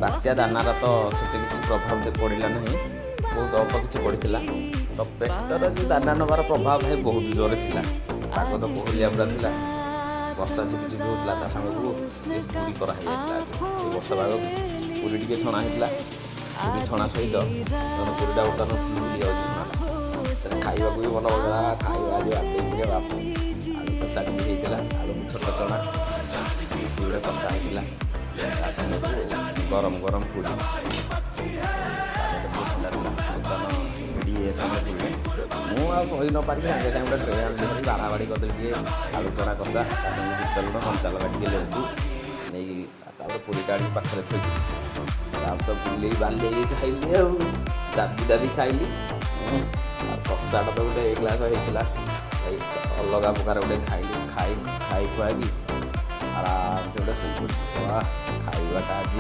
ବାତ୍ୟା ଦାନାର ତ ସେତେ କିଛି ପ୍ରଭାବ ପଡ଼ିଲା ନାହିଁ, ବହୁତ ଅଳ୍ପ କିଛି ପଡ଼ିଥିଲା। ତ ପେଟର ଯେଉଁ ଦାନା ନେବାର ପ୍ରଭାବ ଭାଇ ବହୁତ ଜୋରରେ ଥିଲା। ପାଗ ତ କୋହଲିଆ ପୁରା ଥିଲା, ବର୍ଷା ଝିପିଝିପି ହେଉଥିଲା, ତା ସାଙ୍ଗକୁ ପୁରୀ କରାହେଇଯାଇଥିଲା। ଆଜି ଏ ବର୍ଷା ପାଗକୁ ପୁରୀ ଟିକେ ଛଣା ହେଇଥିଲା। ପୁରୀ ଛଣା ସହିତ ପୁରୀଟା ବର୍ତ୍ତମାନ ଫୁଲି ଯାଉଛି ଛଣାଟା, ସେଟା ଖାଇବାକୁ ବି ଭଲ ହେଲା। ଖାଇବା ଆଜି ବାଟେଇଥିଲେ ବାପୁ, ଆଳୁ କଷା ଟିକେ ହେଇଥିଲା, ଆଳୁ ଛୋଟ ଚଣା ମିଶି ଗୋଟେ କଷା ହେଇଥିଲା, ତା ସାଙ୍ଗକୁ ଗରମ ଗରମ ପୁରୀ। ଥିଲା ବର୍ତ୍ତମାନ ଭିଡ଼ି ସମୟ ମୁଁ ଆଉ କହି ନ ପାରିବି, ସାଙ୍ଗେ ସାଙ୍ଗେ ଗୋଟେ ଟ୍ରେ ଆଣିଲି ଧରି ବାଡ଼ାବାଡ଼ି କରିଦେଲି ଟିକେ ଆଳୁ ଚଣା କଷା, ତା ସାଙ୍ଗେ ବିଟ ଲୁଣ କଞ୍ଚା ଲଙ୍କା ଟିକେ ଲେମ୍ବୁ ନେଇକି, ତାପରେ ପୁରୀଟା ଆଣିକି ପାଖରେ ଥୋଇଛି। ତାପରେ ତ ବୁଲେଇ ବାଲେଇ ଖାଇଲି ଆଉ ଦାବି ଦାବି ଖାଇଲି। ଆଉ କଷାଟା ତ ଗୋଟେ ଏ ଗ୍ଲାସ୍ ହେଇଥିଲା, ଏଇ ଅଲଗା ପ୍ରକାର ଗୋଟେ ଖାଇଲି। ଖାଇ ଖୁଆକି ଆରାମସେ ଗୋଟେ ଶୋଇପଡ଼ିଲି। ଖାଇବାଟା ଆଜି